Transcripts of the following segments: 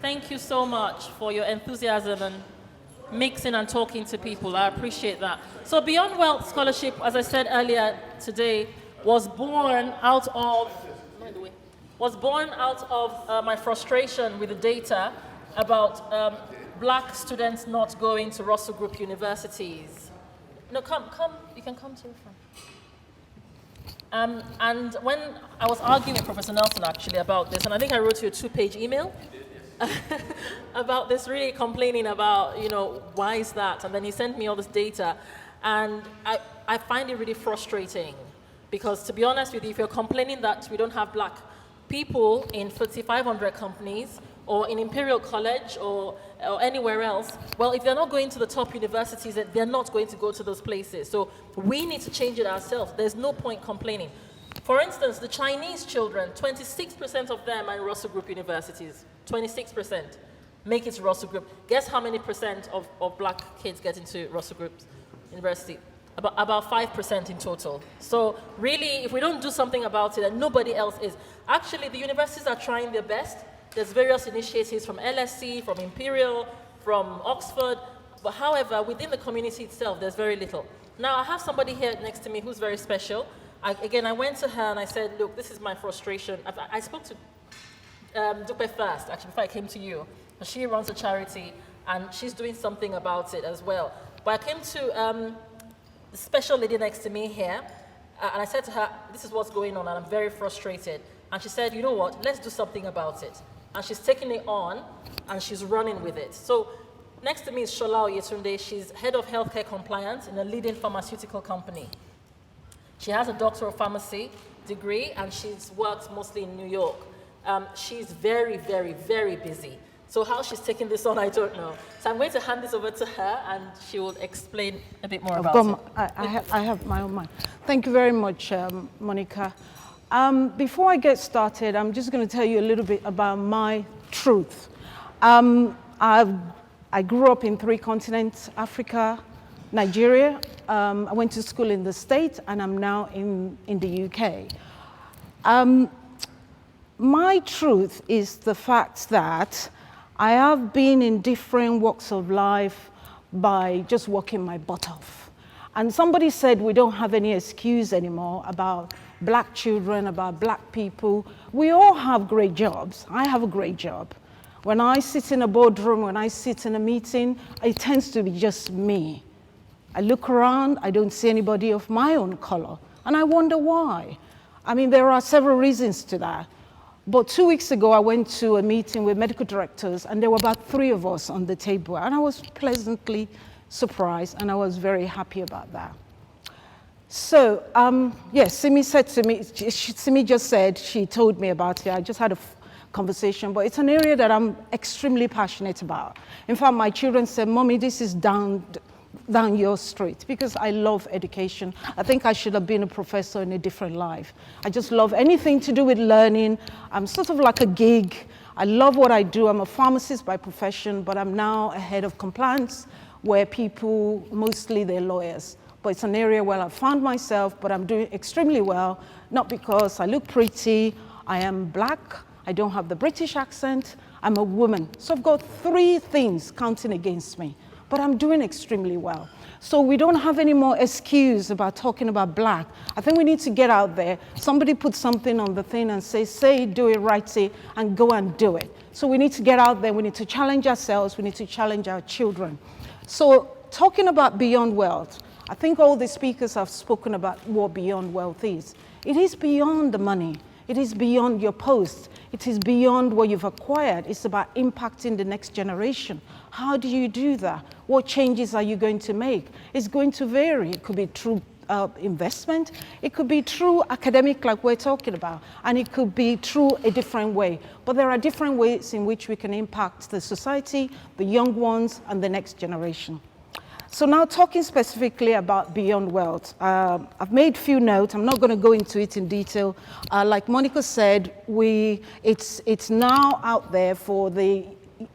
Thank you so much for your enthusiasm and mixing and talking to people. I appreciate that. So Beyond Wealth Scholarship, as I said earlier today, was born out of my frustration with the data about black students not going to Russell Group universities. No, come, you can come to the front. And when I was arguing with Professor Nelson actually about this, and I think I wrote you a 2-page email about this, really complaining about, why is that? And then he sent me all this data, and I find it really frustrating because, to be honest with you, if you're complaining that we don't have black people in FTSE 500 companies or in Imperial College or anywhere else, well, if they're not going to the top universities, they're not going to go to those places. So we need to change it ourselves. There's no point complaining. For instance, the Chinese children, 26% of them are in Russell Group universities. 26% make it to Russell Group. Guess how many percent of black kids get into Russell Group University? About 5% in total. So really, if we don't do something about it, and nobody else is. Actually, the universities are trying their best. There's various initiatives from LSE, from Imperial, from Oxford. But however, within the community itself, there's very little. Now, I have somebody here next to me who's very special. I went to her and I said, look, this is my frustration. I spoke to Dupe first, actually, before I came to you. She runs a charity, and she's doing something about it as well. But I came to the special lady next to me here, and I said to her, this is what's going on, and I'm very frustrated. And she said, you know what, let's do something about it. And she's taking it on, and she's running with it. So next to me is Shola Oyetunde. She's head of healthcare compliance in a leading pharmaceutical company. She has a Doctor of Pharmacy degree, and she's worked mostly in New York. She's very, very, very busy. So how she's taking this on, I don't know. So I'm going to hand this over to her, and she will explain a bit more about it. I have my own mind. Thank you very much, Monica. Before I get started, I'm just going to tell you a little bit about my truth. I grew up in 3 continents, Africa, Nigeria. I went to school in the States, and I'm now in the UK. My truth is the fact that I have been in different walks of life by just working my butt off. And somebody said we don't have any excuse anymore about black children, about black people. We all have great jobs. I have a great job. When I sit in a boardroom, when I sit in a meeting, it tends to be just me. I look around, I don't see anybody of my own color, and I wonder why. I mean, there are several reasons to that. But 2 weeks ago, I went to a meeting with medical directors, and there were about 3 of us on the table, and I was pleasantly surprised, and I was very happy about that. So, yes, Simi said to me, Simi just said, she told me about it. I just had a conversation, but it's an area that I'm extremely passionate about. In fact, my children said, Mommy, this is down your street, because I love education. I think I should have been a professor in a different life. I just love anything to do with learning. I'm sort of like a gig. I love what I do. I'm a pharmacist by profession, but I'm now a head of compliance where people, mostly they're lawyers. But it's an area where I found myself, but I'm doing extremely well, not because I look pretty, I am black, I don't have the British accent, I'm a woman. So I've got 3 things counting against me, but I'm doing extremely well. So we don't have any more excuse about talking about black. I think we need to get out there. Somebody put something on the thing and say, do it, write it, and go and do it. So we need to get out there. We need to challenge ourselves. We need to challenge our children. So talking about Beyond Wealth, I think all the speakers have spoken about what Beyond Wealth is. It is beyond the money. It is beyond your post. It is beyond what you've acquired. It's about impacting the next generation. How do you do that? What changes are you going to make? It's going to vary. It could be through investment. It could be through academic, like we're talking about, and it could be through a different way. But there are different ways in which we can impact the society, the young ones, and the next generation. So now talking specifically about Beyond Wealth, I've made a few notes. I'm not going to go into it in detail. Like Monica said, it's now out there for the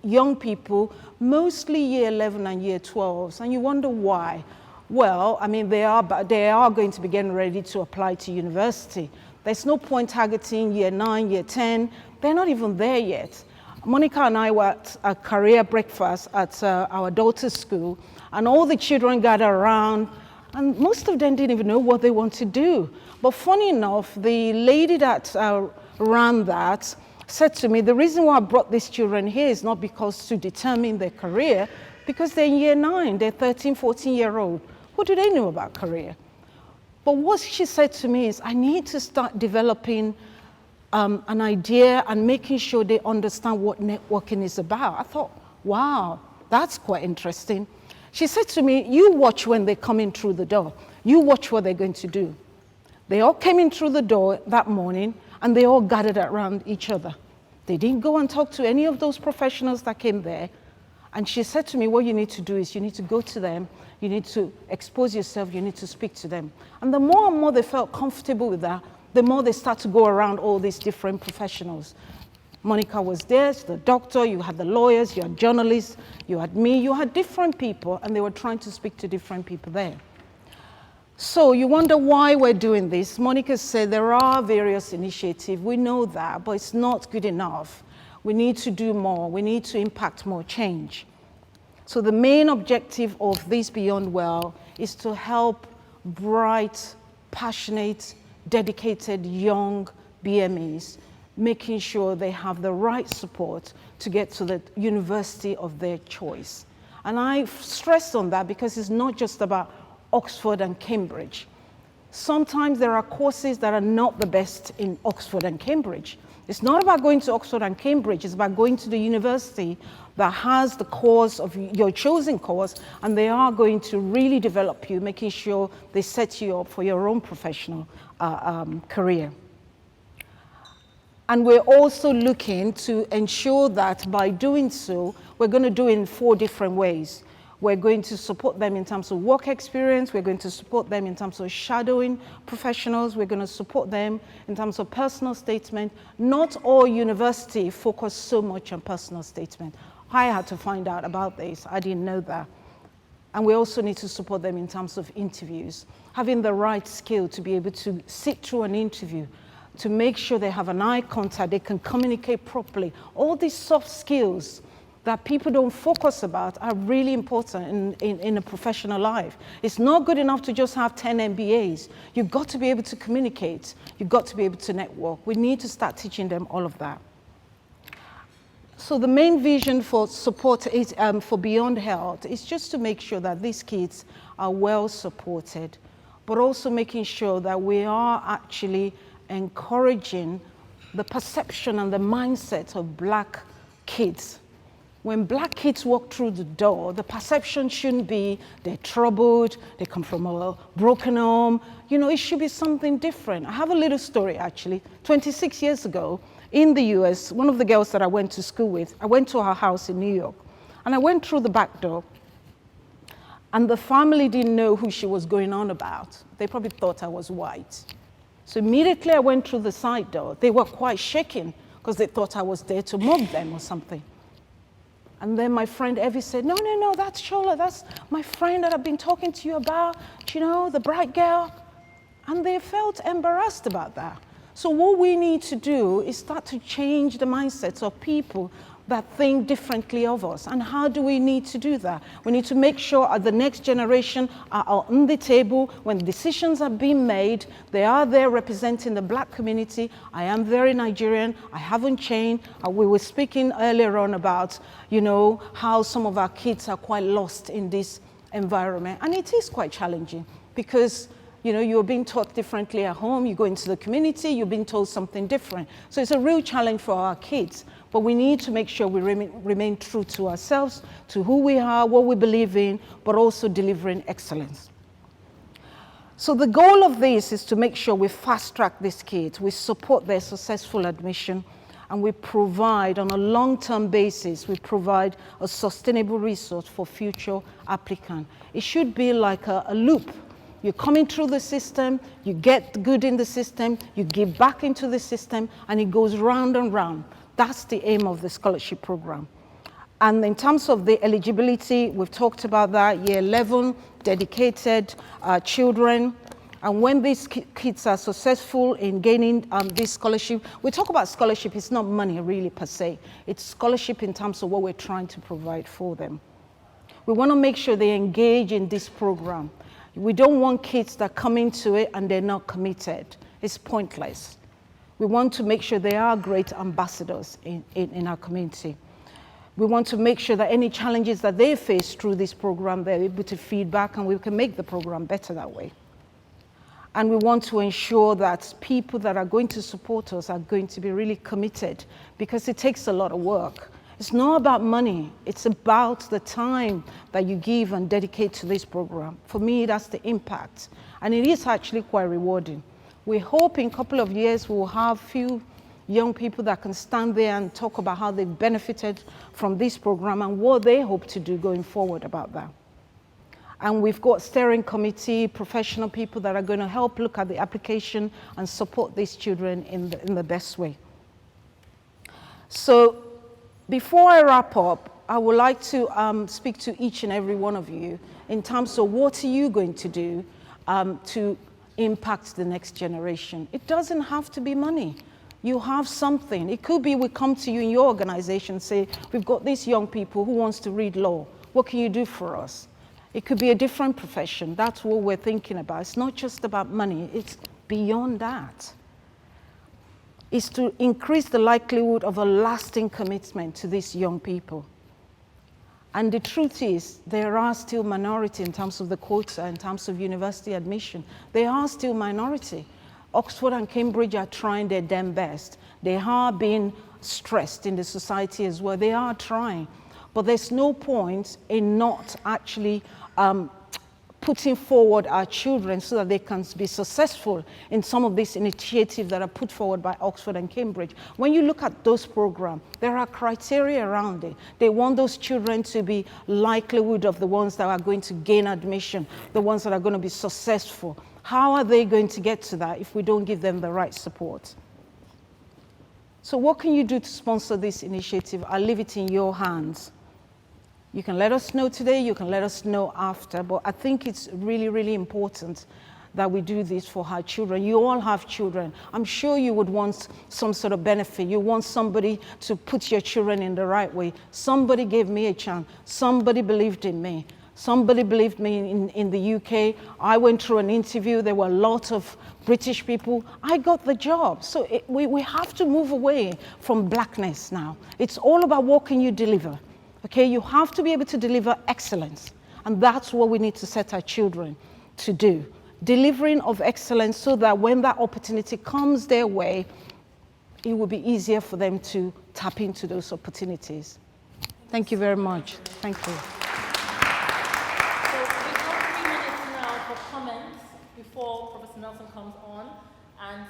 young people, mostly year 11 and year 12s, and you wonder why. Well, I mean, they are going to be getting ready to apply to university. There's no point targeting year 9, year 10. They're not even there yet. Monica and I were at a career breakfast at our daughter's school, and all the children gathered around, and most of them didn't even know what they want to do. But funny enough, the lady that ran that said to me, the reason why I brought these children here is not because to determine their career, because they're in year 9, they're 13, 14-year-old. What do they know about career? But what she said to me is, I need to start developing an idea and making sure they understand what networking is about. I thought, wow, that's quite interesting. She said to me, you watch when they come in through the door. You watch what they're going to do. They all came in through the door that morning, and they all gathered around each other. They didn't go and talk to any of those professionals that came there. And she said to me, what you need to do is you need to go to them, you need to expose yourself, you need to speak to them. And the more and more they felt comfortable with that, the more they start to go around all these different professionals. Monica was there, the doctor, you had the lawyers, you had journalists, you had me, you had different people, and they were trying to speak to different people there. So you wonder why we're doing this. Monica said there are various initiatives, we know that, but it's not good enough. We need to do more, we need to impact more change. So the main objective of this Beyond Well is to help bright, passionate, dedicated young BMEs, making sure they have the right support to get to the university of their choice. And I stress on that because it's not just about Oxford and Cambridge. Sometimes there are courses that are not the best in Oxford and Cambridge. It's not about going to Oxford and Cambridge, it's about going to the university that has the course of your chosen course, and they are going to really develop you, making sure they set you up for your own professional career. And we're also looking to ensure that by doing so, we're going to do it in 4 different ways. We're going to support them in terms of work experience. We're going to support them in terms of shadowing professionals. We're going to support them in terms of personal statement. Not all universities focus so much on personal statement. I had to find out about this. I didn't know that. And we also need to support them in terms of interviews, having the right skill to be able to sit through an interview, to make sure they have an eye contact, they can communicate properly. All these soft skills that people don't focus about are really important in a professional life. It's not good enough to just have 10 MBAs. You've got to be able to communicate. You've got to be able to network. We need to start teaching them all of that. So the main vision for support is, for Beyond Health is just to make sure that these kids are well supported, but also making sure that we are actually encouraging the perception and the mindset of Black kids. When Black kids walk through the door, the perception shouldn't be they're troubled, they come from a broken home. You know, it should be something different. I have a little story, actually. 26 years ago, in the US, one of the girls that I went to school with, I went to her house in New York, and I went through the back door, and the family didn't know who she was going on about. They probably thought I was white. So immediately I went through the side door. They were quite shaken because they thought I was there to mug them or something. And then my friend Evie said, no, no, no, that's Shola, that's my friend that I've been talking to you about, you know, the bright girl. And they felt embarrassed about that. So what we need to do is start to change the mindsets of people that think differently of us. And how do we need to do that? We need to make sure the next generation are on the table. When decisions are being made, they are there representing the Black community. I am very Nigerian. I haven't changed. We were speaking earlier on about, you know, how some of our kids are quite lost in this environment. And it is quite challenging because, you know, you're being taught differently at home. You go into the community, you're being told something different. So it's a real challenge for our kids. But we need to make sure we remain true to ourselves, to who we are, what we believe in, but also delivering excellence. So the goal of this is to make sure we fast-track these kids, we support their successful admission, and we provide, on a long-term basis, we provide a sustainable resource for future applicants. It should be like a loop. You're coming through the system, you get good in the system, you give back into the system, and it goes round and round. That's the aim of the scholarship program. And in terms of the eligibility, we've talked about that, year 11, dedicated children. And when these kids are successful in gaining this scholarship, we talk about scholarship, it's not money really per se. It's scholarship in terms of what we're trying to provide for them. We want to make sure they engage in this program. We don't want kids that come into it and they're not committed. It's pointless. We want to make sure they are great ambassadors in our community. We want to make sure that any challenges that they face through this program, they're able to feedback and we can make the program better that way. And we want to ensure that people that are going to support us are going to be really committed because it takes a lot of work. It's not about money, it's about the time that you give and dedicate to this program. For me, that's the impact. And it is actually quite rewarding. We hope in a couple of years we'll have few young people that can stand there and talk about how they've benefited from this program and what they hope to do going forward about that. And we've got steering committee, professional people that are going to help look at the application and support these children in the best way. So before I wrap up, I would like to speak to each and every one of you in terms of what are you going to do to impact the next generation. It doesn't have to be money. You have something. It could be we come to you in your organization, say, we've got these young people who wants to read law. What can you do for us? It could be a different profession. That's what we're thinking about. It's not just about money. It's beyond that. It's to increase the likelihood of a lasting commitment to these young people. And the truth is, there are still minority in terms of the quota, in terms of university admission. They are still minority. Oxford and Cambridge are trying their damn best. They are being stressed in the society as well. They are trying. But there's no point in not actually putting forward our children so that they can be successful in some of these initiatives that are put forward by Oxford and Cambridge. When you look at those programs, there are criteria around it. They want those children to be likelihood of the ones that are going to gain admission, the ones that are going to be successful. How are they going to get to that if we don't give them the right support? So what can you do to sponsor this initiative? I'll leave it in your hands. You can let us know today, you can let us know after, but I think it's really, really important that we do this for our children. You all have children. I'm sure you would want some sort of benefit. You want somebody to put your children in the right way. Somebody gave me a chance. Somebody believed in me. Somebody believed me in the UK. I went through an interview. There were a lot of British people. I got the job. So we have to move away from blackness now. It's all about what can you deliver. Okay, you have to be able to deliver excellence. And that's what we need to set our children to do. Delivering of excellence so that when that opportunity comes their way, it will be easier for them to tap into those opportunities. Thank you very much. Thank you. So we have 3 minutes now for comments before Professor Nelson comes on. And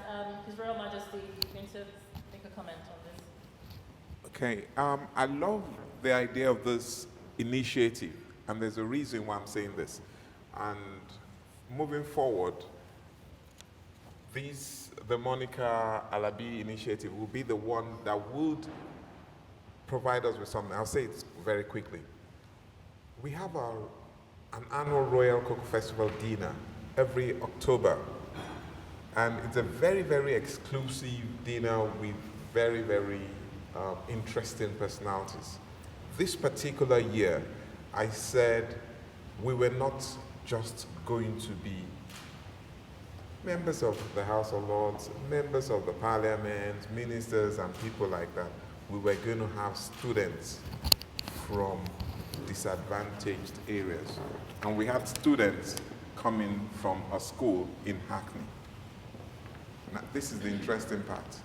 His Royal Majesty is going to make a comment on this. Okay, I love the idea of this initiative, and there's a reason why I'm saying this. And moving forward, the Monica Alabi initiative will be the one that would provide us with something. I'll say it very quickly. We have an annual Royal Cocoa Festival dinner every October. And it's a very, very exclusive dinner with very, very interesting personalities. This particular year, I said we were not just going to be members of the House of Lords, members of the Parliament, ministers and people like that. We were going to have students from disadvantaged areas. And we had students coming from a school in Hackney. Now, this is the interesting part.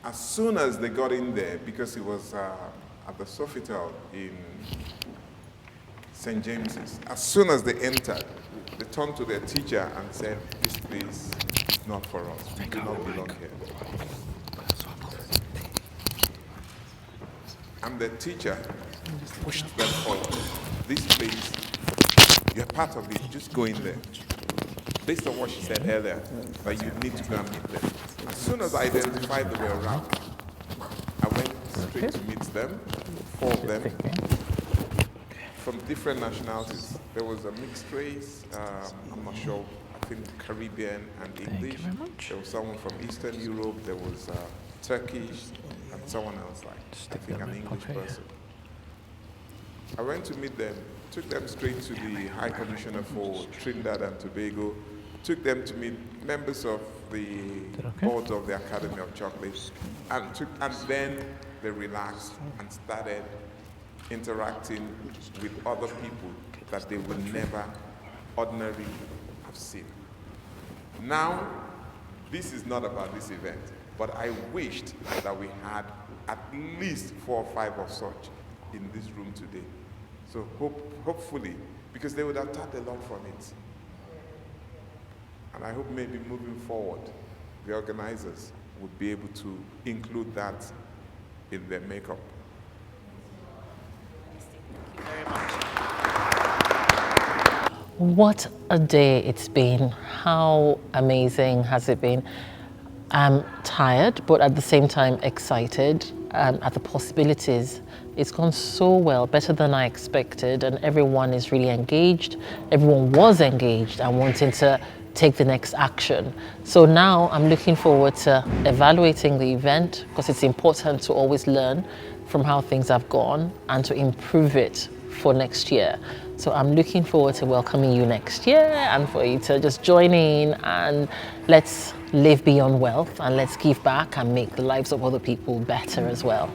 As soon as they got in there, because it was at the Sofitel in St. James's, as soon as they entered, they turned to their teacher and said, "This place is not for us. We do not belong here." And the teacher pushed them forward. "This place, you're part of it, just go in there." Based on what she said earlier, that you need to go and meet them. As soon as I identified they were around, I went straight to meet them, 4 of them, from different nationalities. There was a mixed race, I'm not sure, I I think Caribbean and English. very much. There was someone from Eastern Europe. There was Turkish and someone else, like I think them an in English pocket, yeah. person. I went to meet them, took them straight to the High Commissioner for Trinidad and Tobago, took them to meet members of the okay? boards of the Academy of Chocolate, and then they relaxed and started interacting with other people that they would never ordinarily have seen. Now, this is not about this event, but I wished that we had at least 4 or 5 of such in this room today. So hopefully, because they would have taught a lot from it. And I hope maybe moving forward, the organizers would be able to include that in their makeup. What a day it's been. How amazing has it been? I'm tired, but at the same time excited at the possibilities. It's gone so well, better than I expected, and everyone is really engaged. Everyone was engaged and wanting to take the next action. So now I'm looking forward to evaluating the event, because it's important to always learn from how things have gone and to improve it for next year. So I'm looking forward to welcoming you next year and for you to just join in, and let's live beyond wealth and let's give back and make the lives of other people better as well.